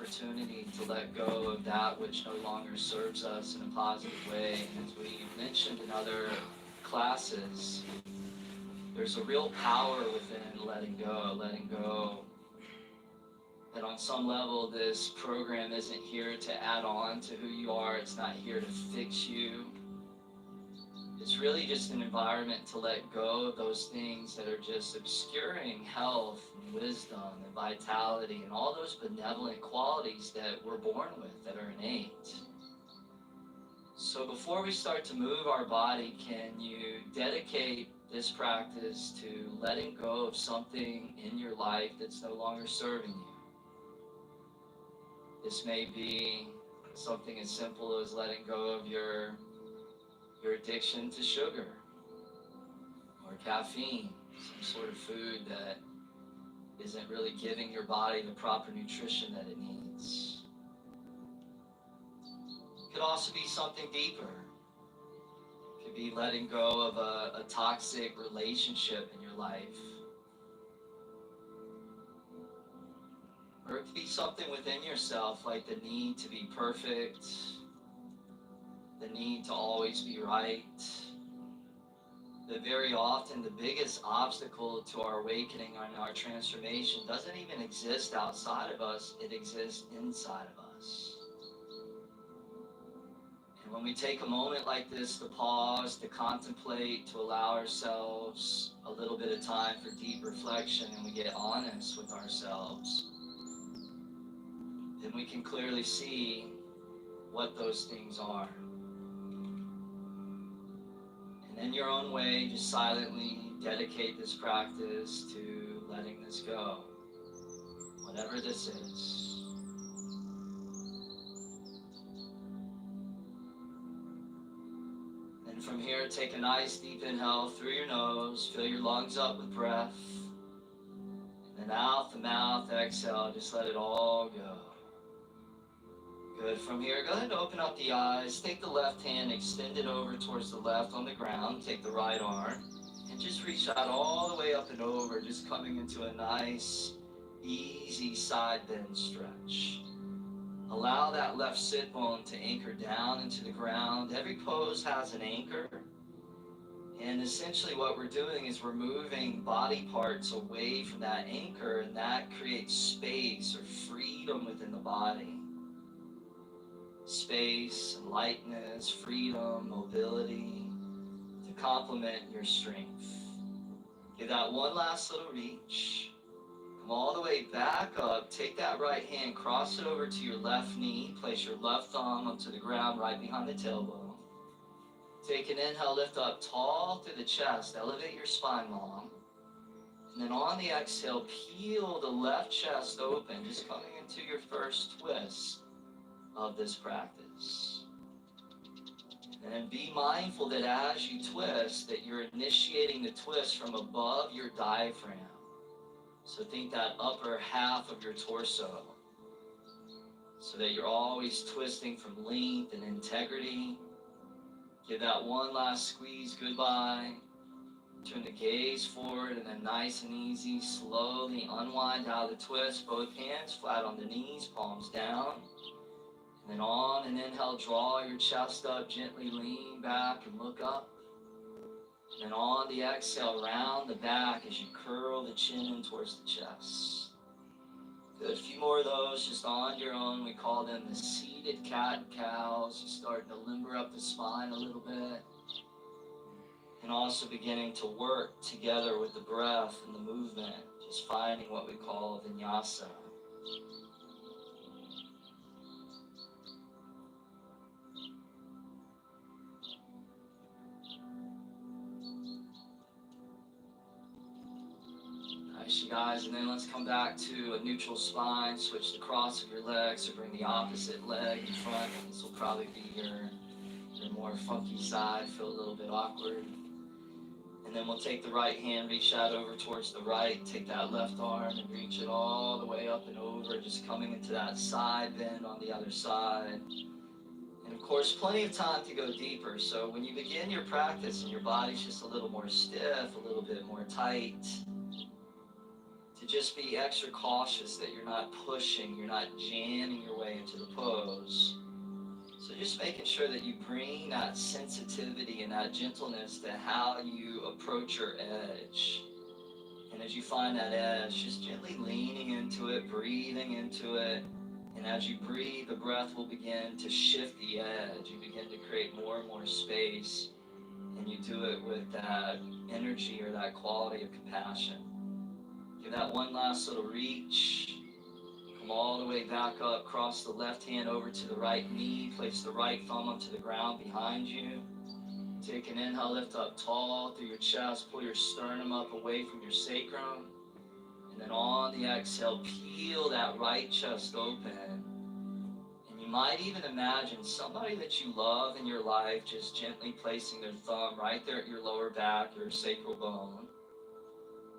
opportunity to let go of that which no longer serves us in a positive way. And as we mentioned in other classes, there's a real power within letting go that on some level this program isn't here to add on to who you are. It's not here to fix you. It's really just an environment to let go of those things that are just obscuring health and wisdom and vitality and all those benevolent qualities that we're born with, that are innate. So before we start to move our body, can you dedicate this practice to letting go of something in your life that's no longer serving you? This may be something as simple as letting go of your addiction to sugar or caffeine, some sort of food that isn't really giving your body the proper nutrition that it needs. It could also be something deeper. It could be letting go of a toxic relationship in your life. Or it could be something within yourself, like the need to be perfect, the need to always be right. That very often the biggest obstacle to our awakening and our transformation doesn't even exist outside of us, it exists inside of us. And when we take a moment like this to pause, to contemplate, to allow ourselves a little bit of time for deep reflection, and we get honest with ourselves, then we can clearly see what those things are. And in your own way, just silently dedicate this practice to letting this go, whatever this is. And from here, take a nice deep inhale through your nose, fill your lungs up with breath, and then out the mouth, exhale, just let it all go. Good. From here, go ahead and open up the eyes. Take the left hand, extend it over towards the left on the ground. Take the right arm and just reach out all the way up and over, just coming into a nice, easy side bend stretch. Allow that left sit bone to anchor down into the ground. Every pose has an anchor. And essentially what we're doing is we're moving body parts away from that anchor, and that creates space or freedom within the body. Space, lightness, freedom, mobility to complement your strength. Give that one last little reach. Come all the way back up. Take that right hand, cross it over to your left knee. Place your left thumb onto the ground right behind the tailbone. Take an inhale, lift up tall through the chest. Elevate your spine long. And then on the exhale, peel the left chest open, just coming into your first twist of this practice. And be mindful that as you twist, that you're initiating the twist from above your diaphragm. So think that upper half of your torso, so that you're always twisting from length and integrity. Give that one last squeeze goodbye. Turn the gaze forward, and then nice and easy, slowly unwind out of the twist. Both hands flat on the knees, palms down. And then on an inhale, draw your chest up, gently lean back and look up. And then on the exhale, round the back as you curl the chin in towards the chest. Good, a few more of those just on your own. We call them the seated cat and cows. You're starting to limber up the spine a little bit. And also beginning to work together with the breath and the movement, just finding what we call vinyasa. Nice, you guys, and then let's come back to a neutral spine. Switch the cross of your legs, or bring the opposite leg in front. This will probably be your more funky side, feel a little bit awkward. And then we'll take the right hand, reach out over towards the right, take that left arm and reach it all the way up and over, just coming into that side bend on the other side. And of course, plenty of time to go deeper. So when you begin your practice and your body's just a little more stiff, a little bit more tight, to just be extra cautious that you're not pushing, you're not jamming your way into the pose. So just making sure that you bring that sensitivity and that gentleness to how you approach your edge. And as you find that edge, just gently leaning into it, breathing into it. And as you breathe, the breath will begin to shift the edge. You begin to create more and more space. And you do it with that energy or that quality of compassion. Give that one last little reach. Come all the way back up, cross the left hand over to the right knee, place the right thumb up to the ground behind you. Take an inhale, lift up tall through your chest, pull your sternum up away from your sacrum. And then on the exhale, peel that right chest open. And you might even imagine somebody that you love in your life just gently placing their thumb right there at your lower back, your sacral bone.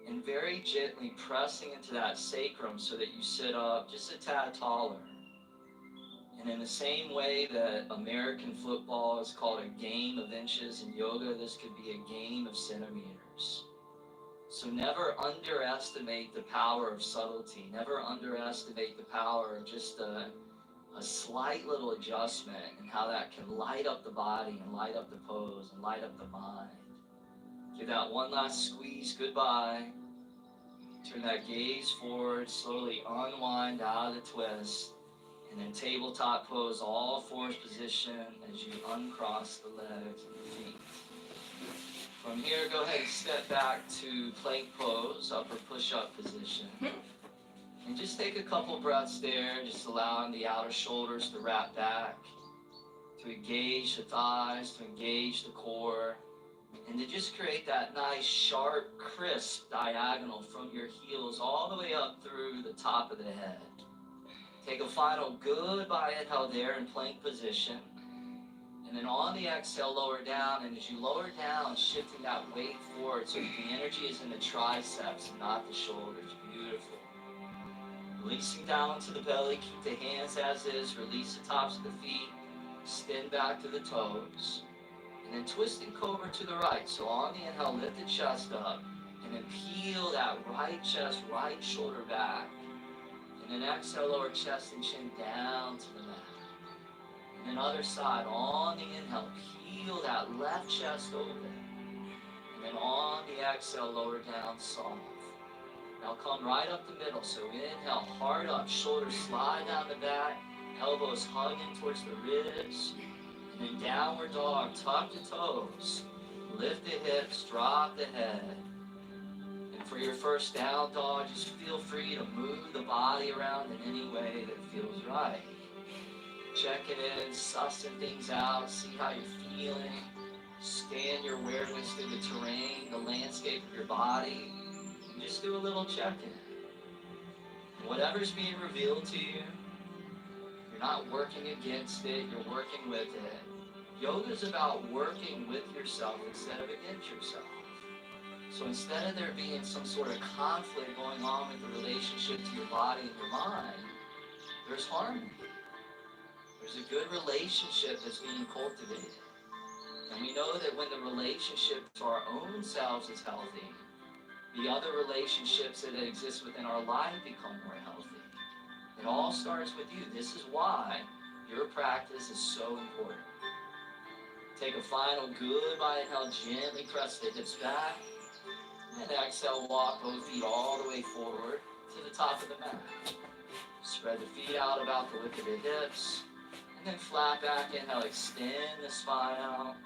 And very gently pressing into that sacrum so that you sit up just a tad taller. And in the same way that American football is called a game of inches, in yoga this could be a game of centimeters. So never underestimate the power of subtlety. Never underestimate the power of just a slight little adjustment and how that can light up the body and light up the pose and light up the mind. Give that one last squeeze goodbye. Turn that gaze forward, slowly unwind out of the twist, and then tabletop pose, all fours position as you uncross the legs and the feet. From here, go ahead and step back to plank pose, upper push-up position. And just take a couple breaths there, just allowing the outer shoulders to wrap back, to engage the thighs, to engage the core, and to just create that nice, sharp, crisp diagonal from your heels all the way up through the top of the head. Take a final goodbye inhale there in plank position. And then on the exhale, lower down. And as you lower down, shifting that weight forward so that the energy is in the triceps and not the shoulders. Beautiful. Releasing down to the belly. Keep the hands as is. Release the tops of the feet. Extend back to the toes. And then twisting cobra to the right. So on the inhale, lift the chest up. And then peel that right chest, right shoulder back. And then exhale, lower chest and chin down to the mat. And then other side, on the inhale, peel that left chest open. And then on the exhale, lower down, soft. Now come right up the middle. So inhale, heart up, shoulders slide down the back, elbows hugging towards the ribs. And then downward dog, tuck the toes, lift the hips, drop the head. And for your first down dog, just feel free to move the body around in any way that feels right. Checking in, sussing things out, see how you're feeling. Scan your awareness through the terrain, the landscape of your body. And just do a little check-in. Whatever's being revealed to you, you're not working against it, you're working with it. Yoga's about working with yourself instead of against yourself. So instead of there being some sort of conflict going on with the relationship to your body and your mind, there's harmony. There's a good relationship that's being cultivated. And we know that when the relationship to our own selves is healthy, the other relationships that exist within our life become more healthy. It all starts with you. This is why your practice is so important. Take a final goodbye inhale, gently press the hips back. And exhale, walk both feet all the way forward to the top of the mat. Spread the feet out about the width of the hips. And then flat back, inhale, extend the spine out.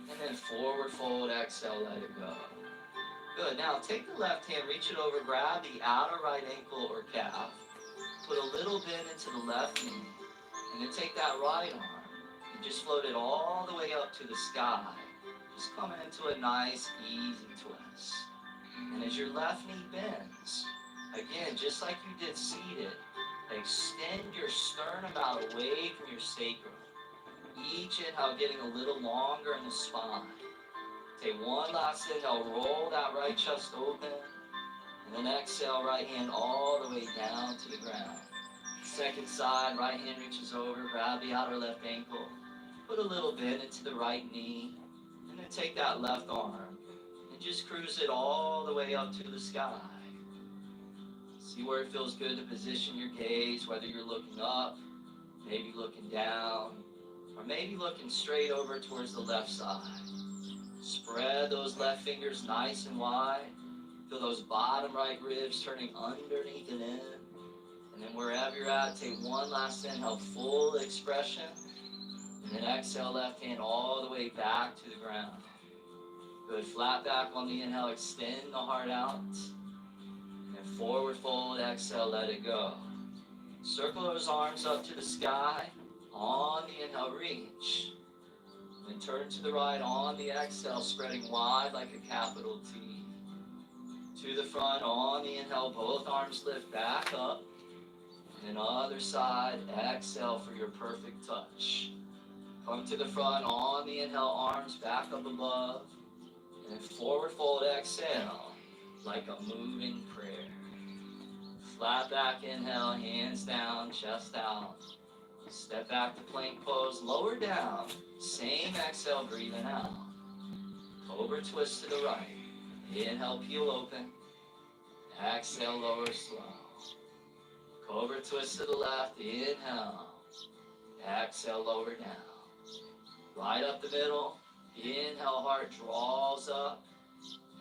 And then forward fold, exhale, let it go. Good, now take the left hand, reach it over, grab the outer right ankle or calf. Put a little bend into the left knee. And then take that right arm and just float it all the way up to the sky. Just coming into a nice, easy twist. And as your left knee bends, again, just like you did seated, extend your sternum out away from your sacrum. Each inhale getting a little longer in the spine. Take one last inhale, roll that right chest open. And then exhale, right hand all the way down to the ground. Second side, right hand reaches over, grab the outer left ankle. Put a little bend into the right knee. And then take that left arm and just cruise it all the way up to the sky. See where it feels good to position your gaze, whether you're looking up, maybe looking down, or maybe looking straight over towards the left side. Spread those left fingers nice and wide. Feel those bottom right ribs turning underneath and in. And then wherever you're at, take one last inhale, full expression. And then exhale, left hand all the way back to the ground. Good, flat back on the inhale, extend the heart out. And forward fold, exhale, let it go. Circle those arms up to the sky. On the inhale, reach. And turn to the right on the exhale, spreading wide like a capital T. To the front on the inhale, both arms lift back up. And other side, exhale for your perfect touch. Come to the front on the inhale, arms back up above. And forward fold, exhale, like a moving prayer. Flat back inhale, hands down, chest out. Step back to plank pose, lower down. Same exhale, breathing out. Cobra twist to the right. Inhale, peel open. Exhale, lower slow. Cobra twist to the left. Inhale. Exhale, lower down. Right up the middle. Inhale, heart draws up.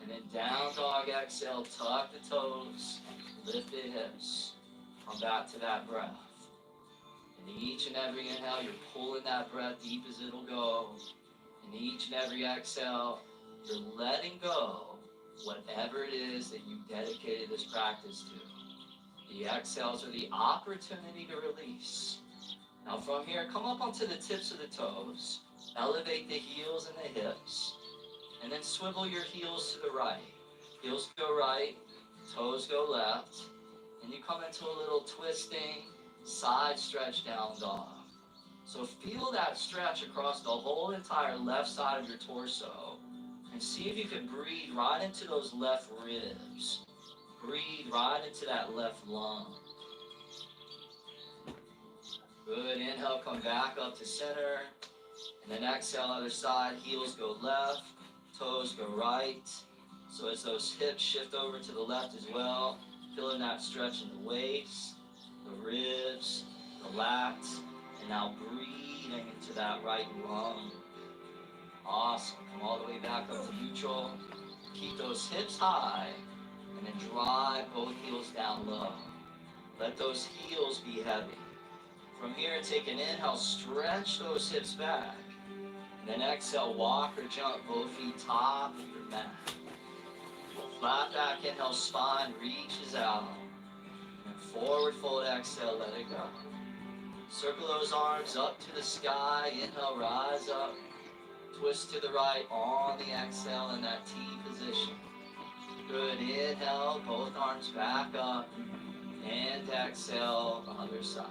And then down dog, exhale, tuck the toes. Lift the hips. Come back to that breath. And each and every inhale, you're pulling that breath deep as it'll go. And each and every exhale, you're letting go whatever it is that you dedicated this practice to. The exhales are the opportunity to release. Now from here, come up onto the tips of the toes. Elevate the heels and the hips. And then swivel your heels to the right. Heels go right, toes go left. And you come into a little twisting, side stretch down dog. So feel that stretch across the whole entire left side of your torso. And see if you can breathe right into those left ribs. Breathe right into that left lung. Good, inhale, come back up to center. And then exhale, other side, heels go left, toes go right. So as those hips shift over to the left as well, feeling that stretch in the waist, the ribs, the lats, and now breathing into that right lung. Awesome. Come all the way back up to neutral. Keep those hips high, and then drive both heels down low. Let those heels be heavy. From here, take an inhale, stretch those hips back. And then exhale, walk or jump both feet top of your mat. Flat back, inhale, spine reaches out. And forward fold, exhale, let it go. Circle those arms up to the sky. Inhale, rise up. Twist to the right on the exhale in that T position. Good, inhale, both arms back up. And exhale, other side.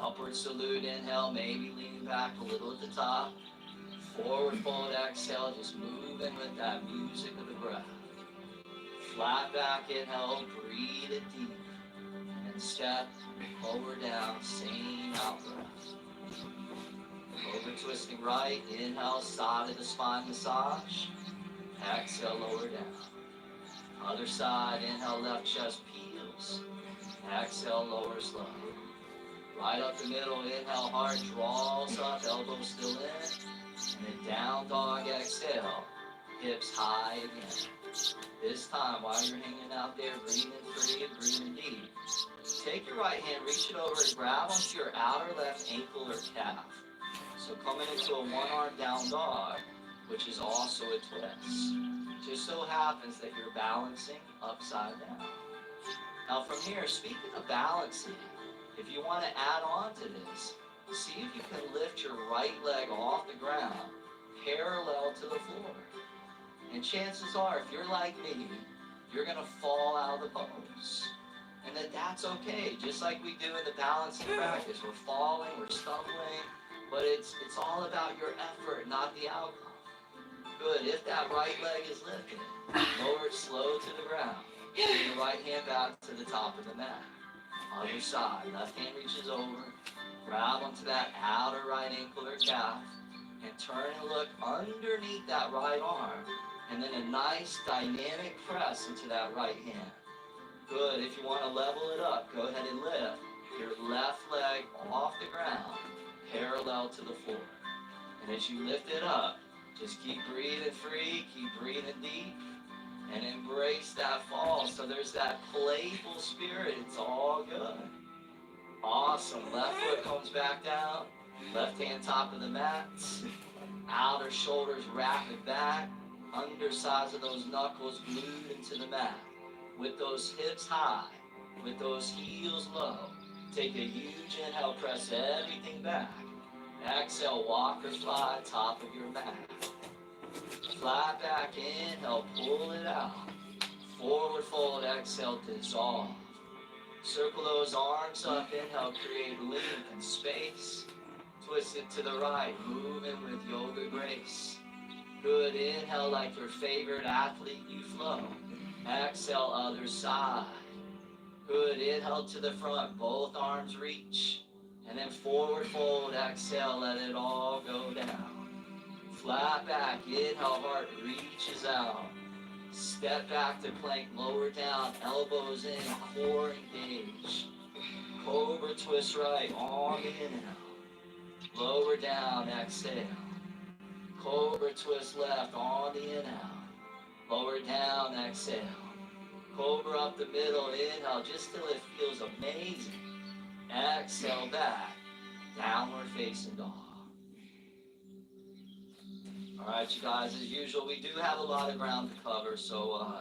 Upward salute, inhale, maybe leaning back a little at the top. Forward fold, exhale, just moving with that music of the breath. Flat back, inhale, breathe it deep. And step over, down, same out breath. Over twisting right, inhale, side of the spine massage. Exhale, lower down. Other side, inhale, left chest peels. Exhale, lower slow. Right up the middle, inhale, heart draws up, elbows still in. And then down dog, exhale, hips high again. This time, while you're hanging out there, breathing free and breathing deep. Take your right hand, reach it over and grab onto your outer left ankle or calf. So coming into a one-arm down dog, which is also a twist. Just so happens that you're balancing upside down. Now from here, speaking of balancing, if you want to add on to this, see if you can lift your right leg off the ground, parallel to the floor. And chances are, if you're like me, you're going to fall out of the pose. And that's okay, just like we do in the balancing practice. We're falling, we're stumbling, but it's all about your effort, not the outcome. Good, if that right leg is lifted, lower it slow to the ground. Bring the right hand back to the top of the mat. Other side, left hand reaches over, grab onto that outer right ankle or calf, and turn and look underneath that right arm, and then a nice dynamic press into that right hand. Good. If you want to level it up, go ahead and lift your left leg off the ground, parallel to the floor. And as you lift it up, just keep breathing free, keep breathing deep, and embrace that fall. So there's that playful spirit. It's all good. Awesome. Left foot comes back down. Left hand top of the mat. Outer shoulders wrapping back. Undersides of those knuckles glued into the mat. With those hips high. With those heels low. Take a huge inhale. Press everything back. Exhale. Walk or fly top of your mat. Flat back. Inhale. Pull it out. Forward fold. Exhale. Dissolve. Circle those arms up, inhale, create length and space. Twist it to the right, moving with yoga grace. Good, inhale like your favorite athlete, you flow. Exhale, other side. Good, inhale to the front, both arms reach. And then forward fold, exhale, let it all go down. Flat back, inhale, heart reaches out. Step back to plank, lower down, elbows in, core engage. Cobra twist right on the inhale. Lower down, exhale. Cobra twist left on the inhale. Lower down, exhale. Cobra up the middle, inhale, just till it feels amazing. Exhale back, downward facing dog. All right, you guys, as usual, we do have a lot of ground to cover, so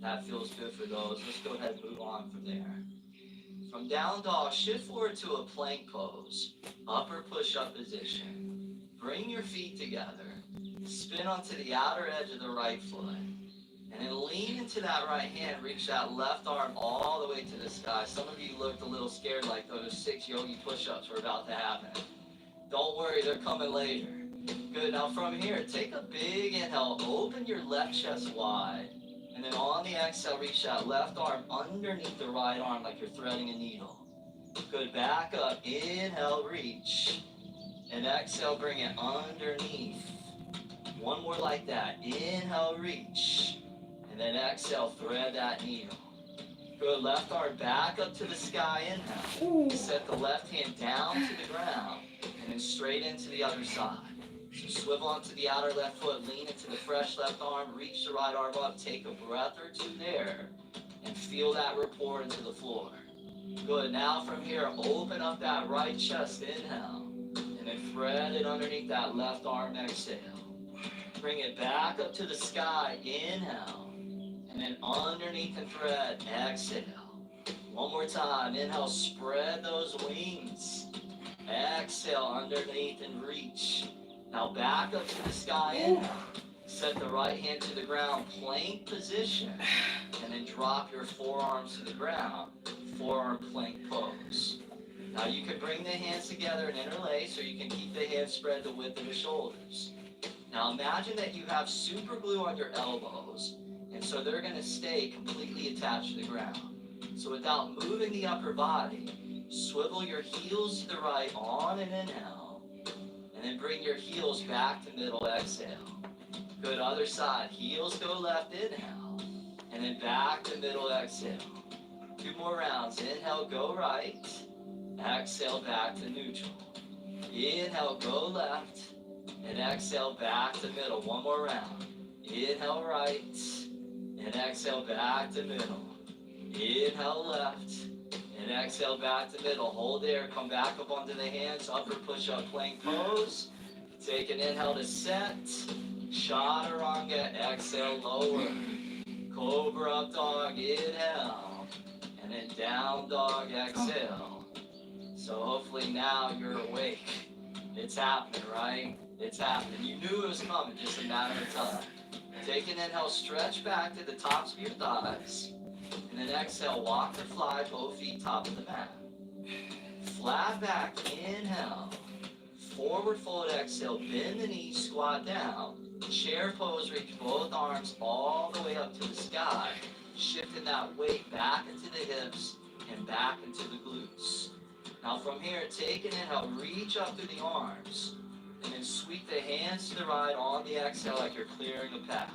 that feels good for those. Let's go ahead and move on from there. From down dog, shift forward to a plank pose, upper push-up position. Bring your feet together, spin onto the outer edge of the right foot, and then lean into that right hand, reach that left arm all the way to the sky. Some of you looked a little scared like those 6 yogi push-ups were about to happen. Don't worry, they're coming later. Good, now from here, take a big inhale, open your left chest wide, and then on the exhale, reach that left arm underneath the right arm like you're threading a needle. Good, back up, inhale, reach, and exhale, bring it underneath. One more like that, inhale, reach, and then exhale, thread that needle. Good, left arm back up to the sky, inhale, set the left hand down to the ground, and then straight into the other side. So swivel onto the outer left foot, lean into the fresh left arm, reach the right arm up, take a breath or two there, and feel that rapport into the floor. Good, now from here, open up that right chest, inhale, and then thread it underneath that left arm, exhale. Bring it back up to the sky, inhale, and then underneath and thread, exhale. One more time, inhale, spread those wings. Exhale, underneath and reach. Now back up to the sky, inhale. Set the right hand to the ground, plank position, and then drop your forearms to the ground, forearm plank pose. Now you can bring the hands together and interlace, or you can keep the hands spread the width of the shoulders. Now imagine that you have super glue on your elbows, and so they're going to stay completely attached to the ground. So without moving the upper body, swivel your heels to the right on an inhale. And then bring your heels back to middle, exhale. Good, other side. Heels go left, inhale. And then back to middle, exhale. 2 more rounds. Inhale, go right. Exhale, back to neutral. Inhale, go left. And exhale, back to middle. 1 more round. Inhale, right. And exhale, back to middle. Inhale, left. And exhale back to middle. Hold there. Come back up onto the hands. Upper push-up plank pose. Take an inhale to set. Chaturanga. Exhale, lower. Cobra up dog. Inhale. And then down dog. Exhale. So hopefully now you're awake. It's happening, right? It's happening. You knew it was coming. Just a matter of time. Take an inhale. Stretch back to the tops of your thighs. And then exhale, walk or fly, both feet top of the mat. Flat back, inhale. Forward fold, exhale, bend the knees, squat down. Chair pose, reach both arms all the way up to the sky. Shifting that weight back into the hips and back into the glutes. Now from here, take an inhale, reach up through the arms. And then sweep the hands to the right on the exhale like you're clearing a path.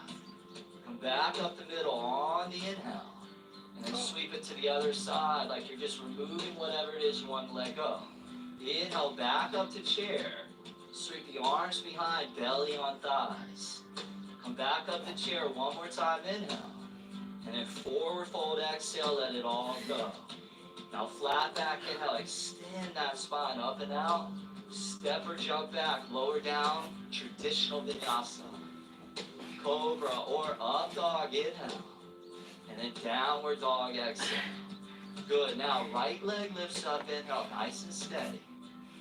Come back up the middle on the inhale. And then sweep it to the other side like you're just removing whatever it is you want to let go. Inhale, back up to chair. Sweep the arms behind, belly on thighs. Come back up to chair one more time, inhale. And then forward fold, exhale, let it all go. Now flat back, inhale, extend that spine up and out. Step or jump back, lower down, traditional vinyasa. Cobra or up dog, inhale. And then downward dog, exhale. Good, now right leg lifts up, inhale, nice and steady.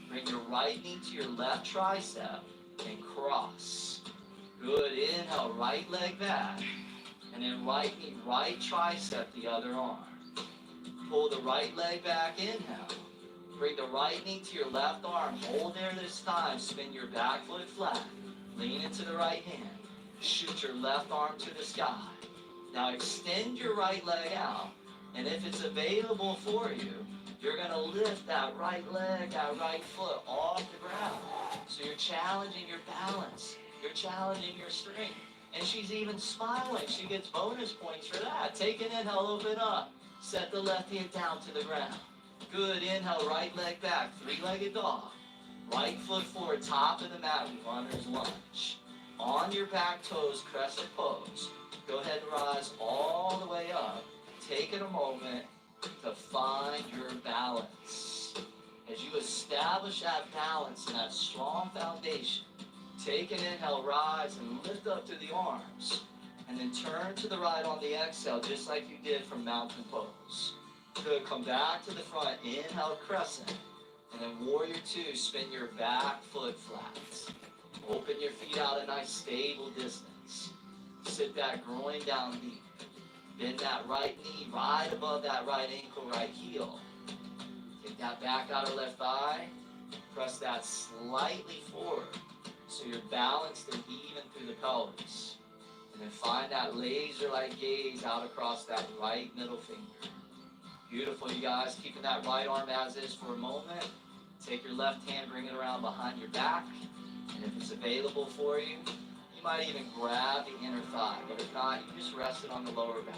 Bring your right knee to your left tricep and cross. Good, inhale, right leg back. And then right knee, right tricep, the other arm. Pull the right leg back, inhale. Bring the right knee to your left arm. Hold there this time. Spin your back foot flat. Lean into the right hand. Shoot your left arm to the sky. Now extend your right leg out. And if it's available for you, you're going to lift that right leg, that right foot off the ground. So you're challenging your balance. You're challenging your strength. And she's even smiling. She gets bonus points for that. Take an inhale, open up. Set the left hand down to the ground. Good, inhale, right leg back, three-legged dog. Right foot forward, top of the mat, runner's lunge. On your back toes, crescent pose. Go ahead and rise all the way up. Taking a moment to find your balance. As you establish that balance and that strong foundation, take an inhale, rise and lift up to the arms. And then turn to the right on the exhale, just like you did from mountain pose. Good, come back to the front, inhale, crescent. And then warrior two, spin your back foot flat. Open your feet out a nice stable distance. Sit that groin down deep. Bend that right knee right above that right ankle, right heel. Take that back outer left thigh. Press that slightly forward so you're balanced and even through the pelvis. And then find that laser-like gaze out across that right middle finger. Beautiful, you guys. Keeping that right arm as is for a moment. Take your left hand, bring it around behind your back. And if it's available for you, you might even grab the inner thigh. But if not, you just rest it on the lower back.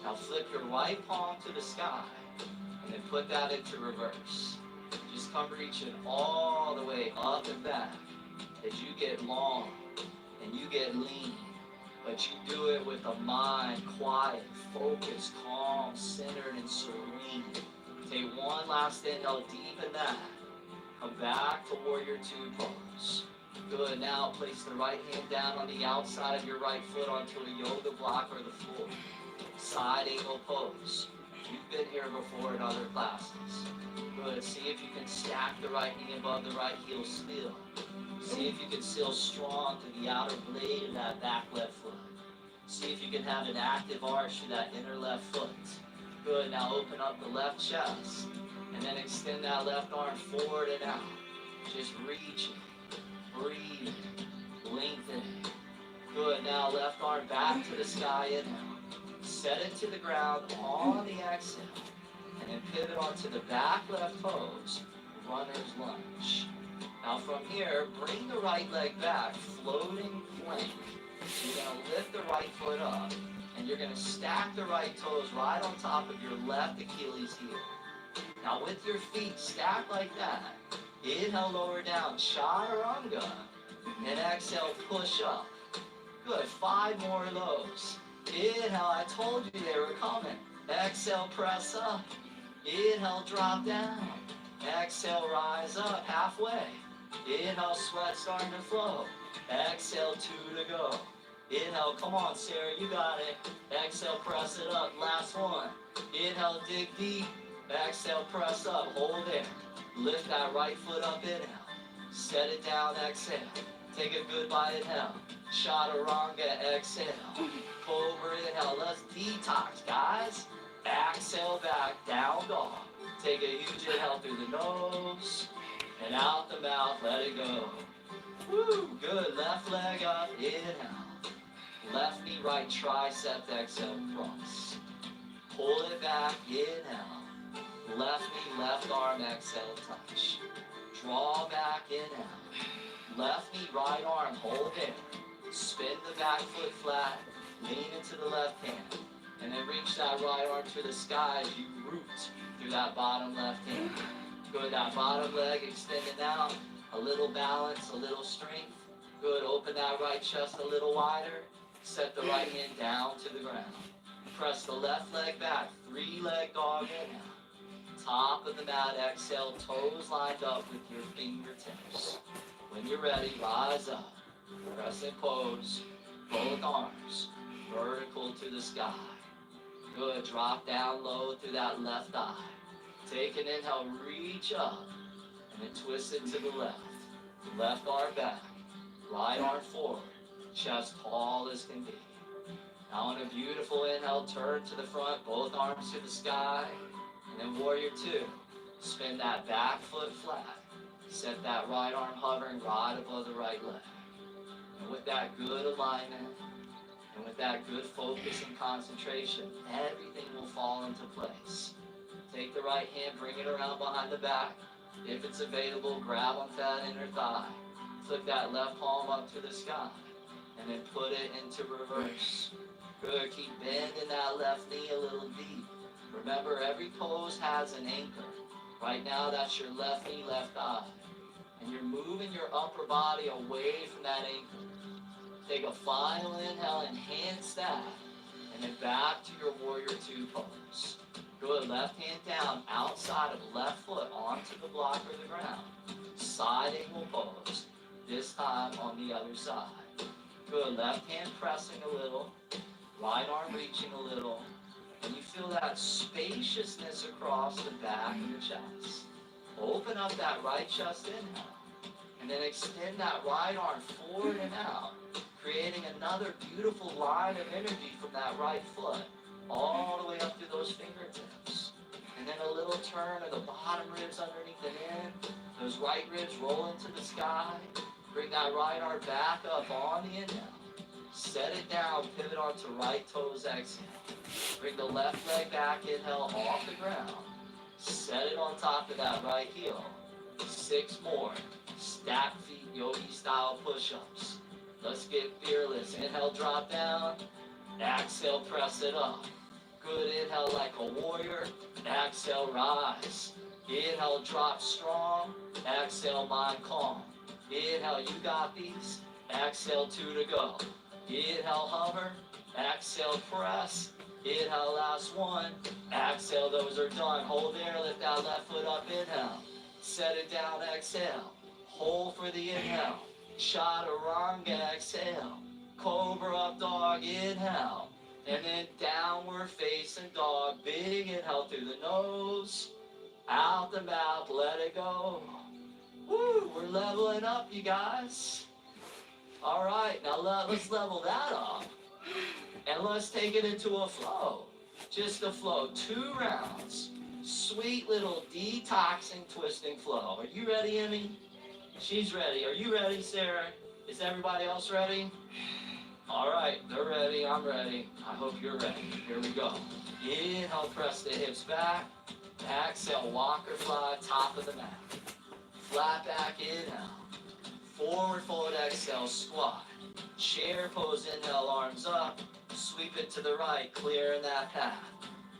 Now flip your right palm to the sky. And then put that into reverse. Just come reaching all the way up and back as you get long and you get lean. But you do it with a mind quiet, focused, calm, centered, and serene. Take one last inhale, deepen that. Come back to warrior two pose. Good, now place the right hand down on the outside of your right foot onto a yoga block or the floor. Side angle pose. You've been here before in other classes. Good, see if you can stack the right knee above the right heel still. See if you can still strong to the outer blade of that back left foot. See if you can have an active arch through that inner left foot. Good, now open up the left chest. And then extend that left arm forward and out. Just reaching, breathing, lengthening. Good, now left arm back to the sky, inhale. Set it to the ground on the exhale. And then pivot onto the back left pose, runner's lunge. Now from here, bring the right leg back, floating plank. You're going to lift the right foot up, and you're going to stack the right toes right on top of your left Achilles heel. Now with your feet stacked like that, inhale, lower down, chaturanga, and exhale, push up. Good, 5 more of those. Inhale, I told you they were coming. Exhale, press up. Inhale, drop down. Exhale, rise up halfway. Inhale, sweat starting to flow. Exhale, 2 to go. Inhale, come on, Sarah, you got it. Exhale, press it up. Last one. Inhale, dig deep. Exhale, press up. Hold there. Lift that right foot up, inhale. Set it down, exhale. Take a goodbye, inhale. Chaturanga, exhale. Cobra, inhale. Let's detox, guys. Exhale back, down dog. Take a huge inhale through the nose. And out the mouth, let it go. Woo, good. Left leg up, inhale. Left knee, right tricep, exhale, cross. Pull it back, inhale. Left knee, left arm, exhale, touch. Draw back, inhale. Left knee, right arm, hold there. Spin the back foot flat. Lean into the left hand. And then reach that right arm to the sky as you root through that bottom left hand. Good, that bottom leg extending out. A little balance, a little strength. Good, open that right chest a little wider. Set the right hand down to the ground. Press the left leg back, 3-leg dog inhale. Top of the mat, exhale, toes lined up with your fingertips. When you're ready, rise up. Press and pose, both arms, vertical to the sky. Good, drop down low through that left eye. Take an inhale, reach up, and then twist it to the left. Left arm back, right arm forward, chest tall as can be. Now on a beautiful inhale, turn to the front, both arms to the sky, and then warrior two. Spin that back foot flat. Set that right arm hovering right above the right leg. And with that good alignment, and with that good focus and concentration, everything will fall into place. Take the right hand, bring it around behind the back. If it's available, grab onto that inner thigh. Flick that left palm up to the sky, and then put it into reverse. Good, keep bending that left knee a little deep. Remember, every pose has an anchor. Right now, that's your left knee, left thigh. And you're moving your upper body away from that anchor. Take a final inhale, enhance that, and then back to your warrior two pose. Good, left hand down, outside of left foot, onto the block or the ground. Side angle pose, this time on the other side. Good, left hand pressing a little, right arm reaching a little, and you feel that spaciousness across the back of the chest. Open up that right chest inhale, and then extend that right arm forward and out, creating another beautiful line of energy from that right foot, all the way up to those fingertips. And then a little turn of the bottom ribs underneath the head. Those right ribs roll into the sky. Bring that right arm back up on the inhale. Set it down, pivot onto right toes, exhale. Bring the left leg back, inhale off the ground. Set it on top of that right heel. 6 more. Stack feet, yogi style push-ups. Let's get fearless. Inhale, drop down. Exhale, press it up. Good, inhale like a warrior. Exhale, rise. Inhale, drop strong. Exhale, mind calm. Inhale, you got these. Exhale, 2 to go. Inhale, hover. Exhale, press. Inhale, last 1. Exhale, those are done. Hold there, lift that left foot up, inhale. Set it down, exhale. Hold for the inhale. Chaturanga, exhale. Cobra up dog, inhale. And then downward facing dog. Big inhale through the nose. Out the mouth, let it go. Woo, we're leveling up, you guys. All right, now let's level that up. And let's take it into a flow. Just a flow, 2 rounds. Sweet little detoxing, twisting flow. Are you ready, Emmy? She's ready. Are you ready, Sarah? Is everybody else ready? All right, they're ready. I'm ready. I hope you're ready. Here we go. Inhale, press the hips back. Exhale, walker fly, top of the mat. Flat back, inhale. Forward fold, exhale, squat. Chair pose, inhale, arms up. Sweep it to the right, clearing that path.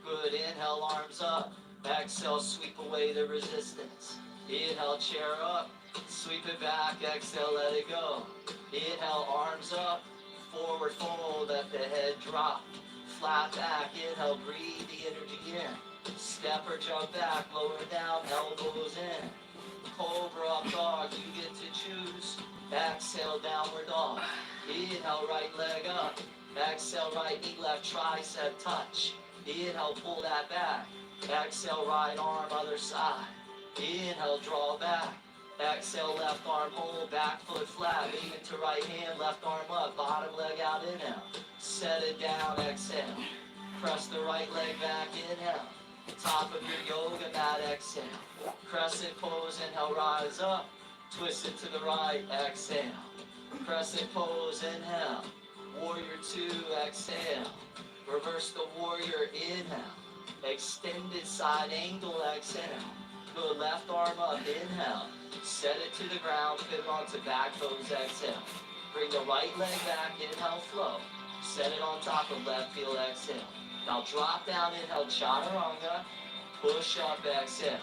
Good, inhale, arms up. Exhale, sweep away the resistance. Inhale, chair up. Sweep it back, exhale, let it go. Inhale, arms up. Forward fold, let the head drop. Flat back, inhale, breathe the energy in. Step or jump back, lower down, elbows in. Cobra up dog, you get to choose. Exhale, downward dog. Inhale, right leg up. Exhale, right knee, left tricep touch. Inhale, pull that back. Exhale, right arm, other side. Inhale, draw back. Exhale, left arm hold, back foot flat. Lean into right hand, left arm up, bottom leg out, inhale. Set it down, exhale. Press the right leg back, inhale. Top of your yoga mat, exhale. Crescent pose, inhale, rise up. Twist it to the right, exhale. Crescent pose, inhale. Warrior two, exhale. Reverse the warrior, inhale. Extended side angle, exhale. Good, left arm up, inhale. Set it to the ground, pivot onto back toes, exhale. Bring the right leg back, inhale, flow. Set it on top of left heel, exhale. Now drop down, inhale, chaturanga. Push up, exhale.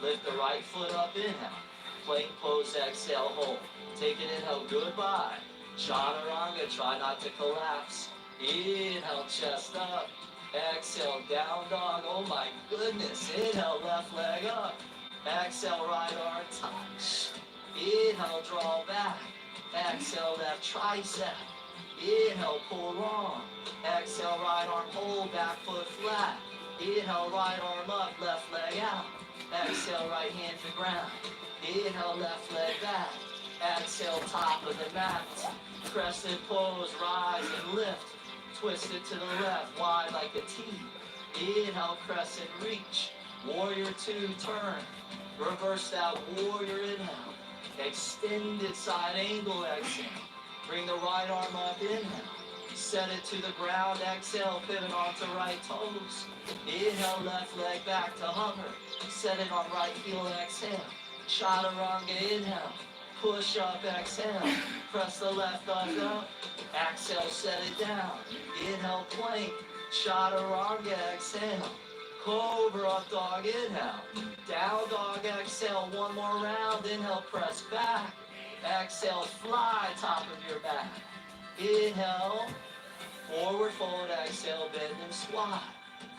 Lift the right foot up, inhale. Plank pose, exhale, hold. Take an inhale, goodbye. Chaturanga, try not to collapse. Inhale, chest up. Exhale, down dog. Oh my goodness. Inhale, left leg up. Exhale, right arm touch. Inhale, draw back. Exhale, left tricep. Inhale, pull long. Exhale, right arm hold, back foot flat. Inhale, right arm up, left leg out. Exhale, right hand to ground. Inhale, left leg back. Exhale, top of the mat. Crescent pose, rise and lift. Twist it to the left, wide like a T. Inhale, crescent reach. Warrior two, turn. Reverse that warrior inhale. Extended side angle exhale. Bring the right arm up, inhale. Set it to the ground, exhale, pivot onto right toes. Inhale, left leg back to hover. Set it on right heel, exhale. Chaturanga, inhale. Push up, exhale. Press the left thigh up. Exhale, set it down. Inhale, plank. Chaturanga, exhale. Cobra up dog, inhale. Down dog, exhale. One more round, inhale, press back. Exhale, fly top of your back. Inhale, forward fold, exhale, bend and squat.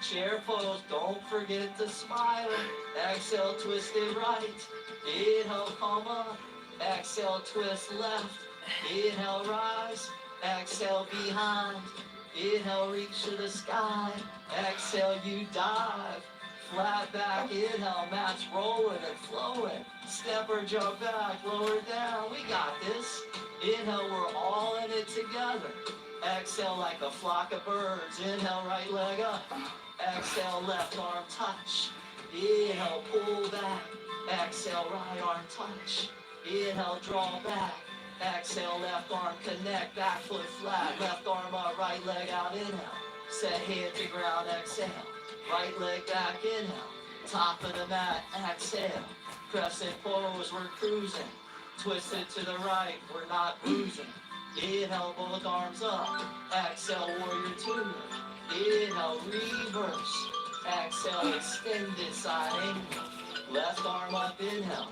Chair pose, don't forget to smile. Exhale, twist it right. Inhale, come up. Exhale, twist left. Inhale, rise. Exhale, behind. Inhale, reach to the sky. Exhale, you dive. Flat back, inhale, match rolling and flowing. Step or jump back, lower down. We got this. Inhale, we're all in it together. Exhale like a flock of birds. Inhale, right leg up. Exhale, left arm touch. Inhale, pull back. Exhale, right arm touch. Inhale, draw back. Exhale, left arm connect. Back foot flat. Left arm up, right leg out. Inhale. Set hand to ground. Exhale. Right leg back, inhale. Top of the mat, exhale. Crescent pose, we're cruising. Twist it to the right, we're not bruising. Inhale, both arms up. Exhale, warrior two. Inhale, reverse. Exhale, extended side angle. Left arm up, inhale.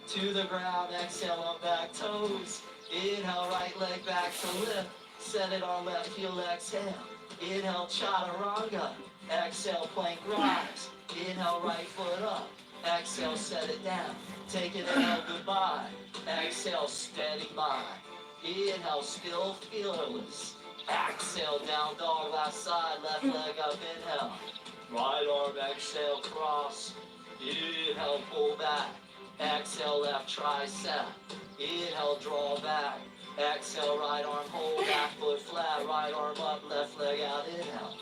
To the ground, exhale on back toes. Inhale, right leg back to lift. Set it on left heel, exhale. Inhale, chaturanga. Exhale, plank rise. Inhale, right foot up. Exhale, set it down. Take an inhale, goodbye. Exhale, steady by. Inhale, still fearless. Exhale, down dog, last side, left leg up, inhale. Right arm, exhale, cross. Inhale, pull back. Exhale, left tricep. Inhale, draw back. Exhale, right arm, hold, back foot flat. Right arm up, left leg out, inhale.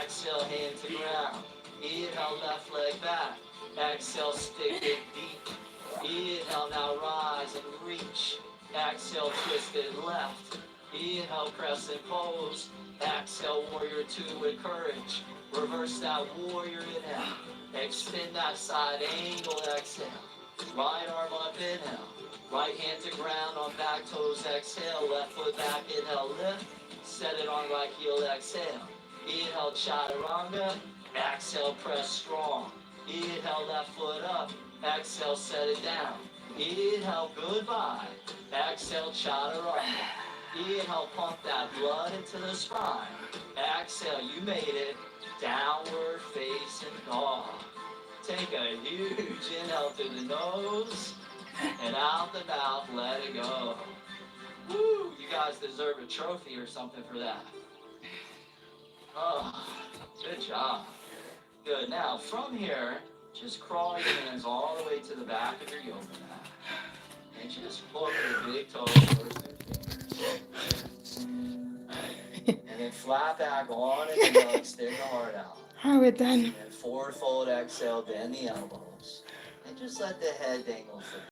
Exhale, hand to ground. Inhale, left leg back. Exhale, stick it deep. Inhale, now rise and reach. Exhale, twist it left. Inhale, crescent pose. Exhale, warrior two with courage. Reverse that warrior inhale. Extend that side angle, exhale. Right arm up, inhale. Right hand to ground on back toes, exhale. Left foot back, inhale, lift. Set it on right heel, exhale. Inhale, chaturanga. Exhale, press strong. Inhale, left foot up. Exhale, set it down. Inhale, goodbye. Exhale, chaturanga. Inhale, pump that blood into the spine. Exhale, you made it. Downward facing dog. Take a huge inhale through the nose and out the mouth, let it go. Woo! You guys deserve a trophy or something for that. Oh, good job. Good. Now, from here, just crawl your hands all the way to the back of your yoga mat. And just look at your big toes first and fingers. And then flat back on and down, extend the heart out. Are we done? And forward fold, exhale, bend the elbows. And just let the head dangle for